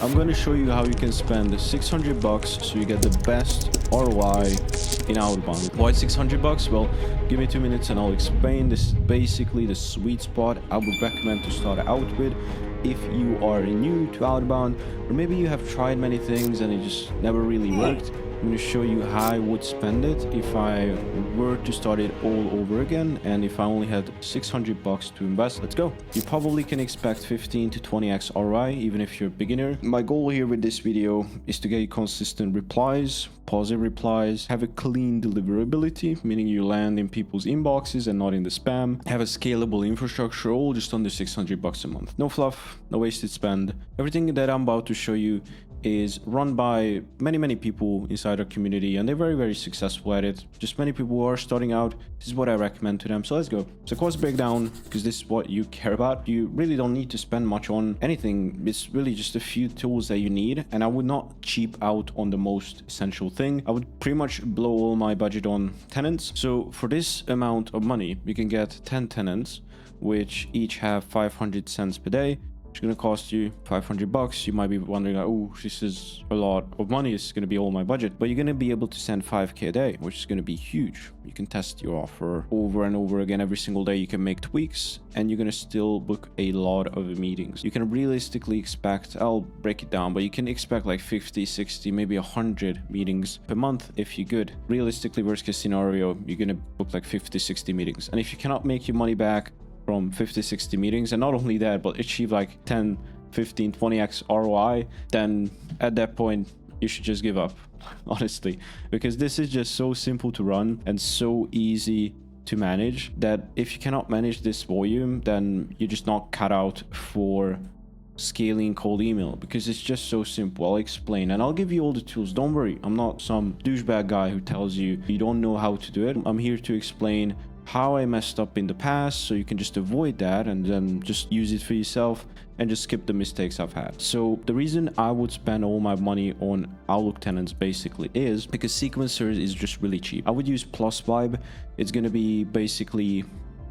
I'm going to show you how you can spend 600 bucks so you get the best ROI in outbound. Why 600 bucks? Well, give me 2 minutes and I'll explain. This is basically the sweet spot I would recommend to start out with if you are new to outbound, or maybe you have tried many things and it just never really worked. I'm going to show you how I would spend it if I were to start it all over again, and if I only had 600 bucks to invest. Let's go. You probably can expect 15 to 20x ROI even if you're a beginner. My goal here with this video is to get consistent replies, positive replies, have a clean deliverability, meaning you land in people's inboxes and not in the spam, have a scalable infrastructure, all just under 600 bucks a month. No fluff, no wasted spend. Everything that I'm about to show you is run by many people inside our community, and they're very successful at it. Just many people who are starting out. This is what I recommend to them. So let's go. So cost breakdown, because this is what you care about. You really don't need to spend much on anything. It's really just a few tools that you need, and I would not cheap out on the most essential thing. I would pretty much blow all my budget on tenants. So for this amount of money, you can get 10 tenants, which each have 500 cents per day. It's going to cost you 500 bucks. You might be wondering, oh, this is a lot of money. It's going to be all my budget. But you're going to be able to send 5K a day, which is going to be huge. You can test your offer over and over again every single day. You can make tweaks, and you're going to still book a lot of meetings. You can realistically expect, I'll break it down, but you can expect like 50, 60, maybe 100 meetings per month if you're good. Realistically, worst case scenario, you're going to book like 50, 60 meetings. And if you cannot make your money back from 50, 60 meetings, and not only that, but achieve like 10, 15, 20x ROI, then at that point, you should just give up, honestly, because this is just so simple to run and so easy to manage that if you cannot manage this volume, then you're just not cut out for scaling cold email, because it's just so simple. I'll explain and I'll give you all the tools. Don't worry, I'm not some douchebag guy who tells you you don't know how to do it. I'm here to explain how I messed up in the past, so you can just avoid that and then just use it for yourself and just skip the mistakes I've had. So the reason I would spend all my money on Outlook tenants basically is because sequencers is just really cheap. I would use Plus Vibe. It's going to be basically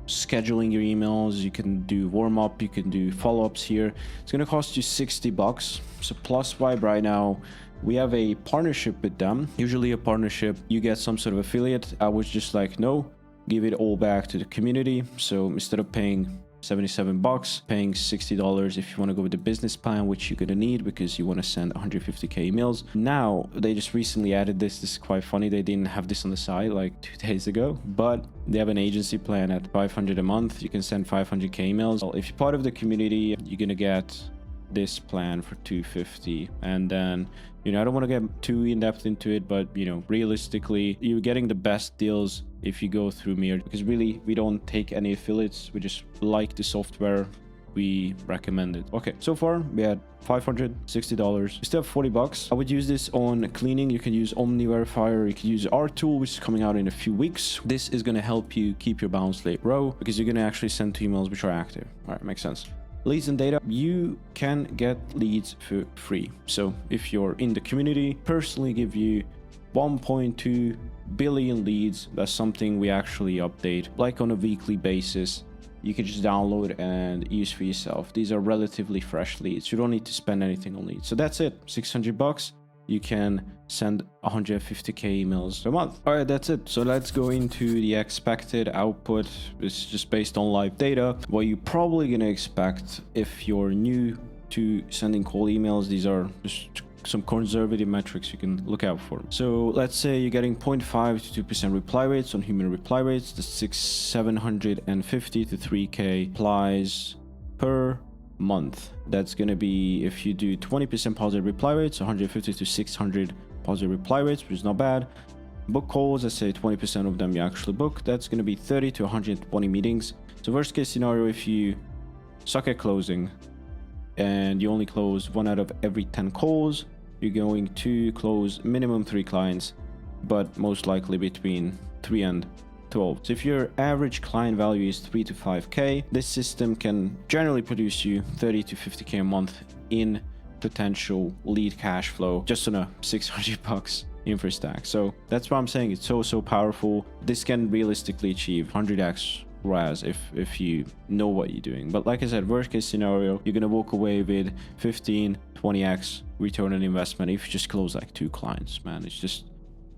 scheduling your emails. You can do Warmup, you can do follow-ups here. It's going to cost you 60 bucks. So Plus Vibe right now, we have a partnership with them. Usually a partnership, you get some sort of affiliate. I was just like, no, give it all back to the community. So instead of paying 77 bucks, paying $60 if you want to go with the business plan, which you're going to need because you want to send 150k emails. Now they just recently added this. This is quite funny. They didn't have this on the site like 2 days ago, but they have an agency plan at 500 a month. You can send 500k emails. Well, if you're part of the community, you're going to get this plan for 250. And then, you know, I don't want to get too in depth into it, but you know, realistically, you're getting the best deals if you go through me, because really we don't take any affiliates. We just like the software, we recommend it. Okay, so far we had $560. We still have 40 bucks. I would use this on cleaning. You can use Omni Verifier. You can use our tool, which is coming out in a few weeks. This is going to help you keep your bounce rate low because you're going to actually send 2 emails which are active. All right, makes sense. Leads and data, you can get leads for free. So if you're in the community, personally give you 1.2 billion leads. That's something we actually update like on a weekly basis. You can just download and use for yourself. These are relatively fresh leads. You don't need to spend anything on leads. So that's it. 600 bucks. You can send 150k emails a month. All right, that's it. So let's go into the expected output. It's just based on live data. What you're probably going to expect if you're new to sending cold emails, these are just some conservative metrics you can look out for. So let's say you're getting 0.5 to 2% reply rates on human reply rates. The 750 to 3k replies per month. That's going to be, if you do 20% positive reply rates, 150 to 600 positive reply rates, which is not bad. Book calls, let's say 20% of them you actually book. That's going to be 30 to 120 meetings. So worst case scenario, if you suck at closing and you only close 1 out of every 10 calls, you're going to close minimum 3 clients, but most likely between 3 and 12. So if your average client value is 3 to 5k, this system can generally produce you 30 to 50k a month in potential lead cash flow just on a 600 bucks infra stack. So that's why I'm saying it's so powerful. This can realistically achieve 100x ROAS if you know what you're doing. But like I said, worst case scenario, you're gonna walk away with 15 to 20x return on investment if you just close like 2 clients, man. It's just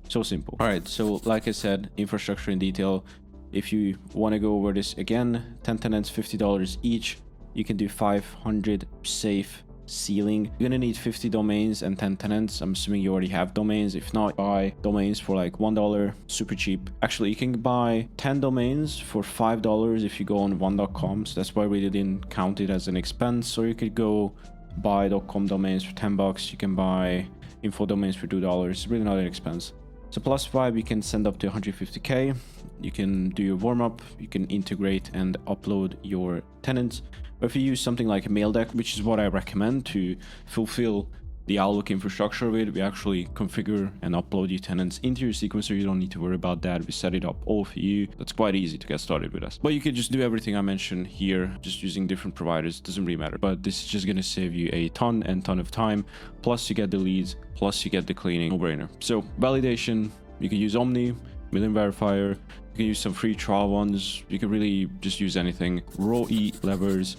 so simple. All right, so like I said, infrastructure in detail. If you want to go over this again, 10 tenants, $50 each. You can do 500 safe ceiling. You're gonna need 50 domains and 10 tenants. I'm assuming you already have domains. If not, buy domains for like $1, super cheap. Actually, you can buy 10 domains for $5 if you go on one.com. So that's why we didn't count it as an expense. Or you could go buy .com domains for $10. You can buy info domains for $2. It's really not an expense. So plus 5, you can send up to 150k. You can do your warm-up. You can integrate and upload your tenants. But if you use something like Maildeck, which is what I recommend to fulfill the Outlook infrastructure with, we actually configure and upload your tenants into your sequencer. You don't need to worry about that. We set it up all for you. That's quite easy to get started with us. But you can just do everything I mentioned here, just using different providers. Doesn't really matter. But this is just going to save you a ton of time. Plus you get the leads, plus you get the cleaning. No-brainer. So validation, you can use Omni, Million Verifier. You can use some free trial ones. You can really just use anything. ROI levers.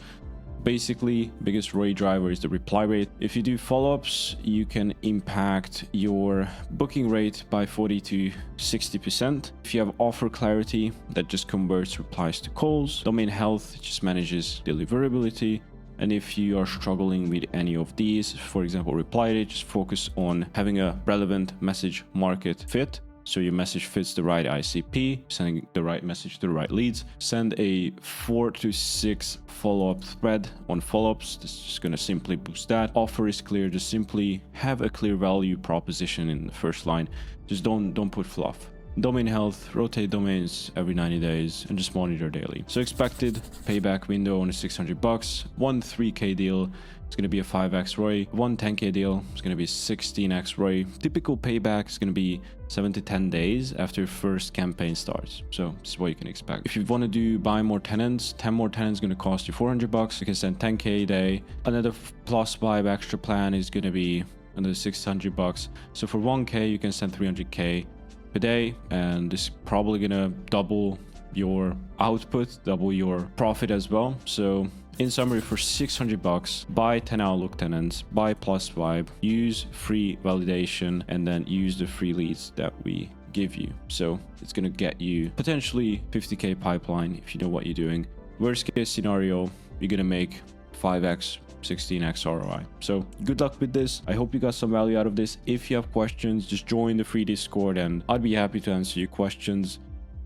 Basically, biggest ROI driver is the reply rate. If you do follow-ups, you can impact your booking rate by 40 to 60%. If you have offer clarity, that just converts replies to calls. Domain health just manages deliverability. And if you are struggling with any of these, for example, reply rate, just focus on having a relevant message market fit. So your message fits the right ICP, sending the right message to the right leads. Send a 4 to 6 follow-up thread on follow-ups. This is just going to simply boost that. Offer is clear. Just simply have a clear value proposition in the first line. Just don't put fluff. Domain health, rotate domains every 90 days and just monitor daily. So expected payback window on $600. One 3K deal, it's going to be a 5x ROI. One 10K deal, it's going to be 16x ROI. Typical payback is going to be 7 to 10 days after first campaign starts. So this is what you can expect. If you want to do buy more tenants, 10 more tenants is going to cost you $400. You can send 10K a day. Another plus vibe extra plan is going to be another $600. So for 1K, you can send 300K per day, and this is probably gonna double your output, double your profit as well. So in summary, for $600, buy 10 Outlook tenants, buy plus vibe, use free validation, and then use the free leads that we give you. So it's gonna get you potentially 50K pipeline if you know what you're doing. Worst case scenario, you're gonna make 5x 16x ROI. So good luck with this. I hope you got some value out of this. If you have questions, just join the free Discord and I'd be happy to answer your questions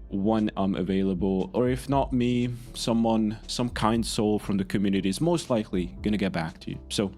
when I'm available. Or if not me, some kind soul from the community is most likely gonna get back to you. So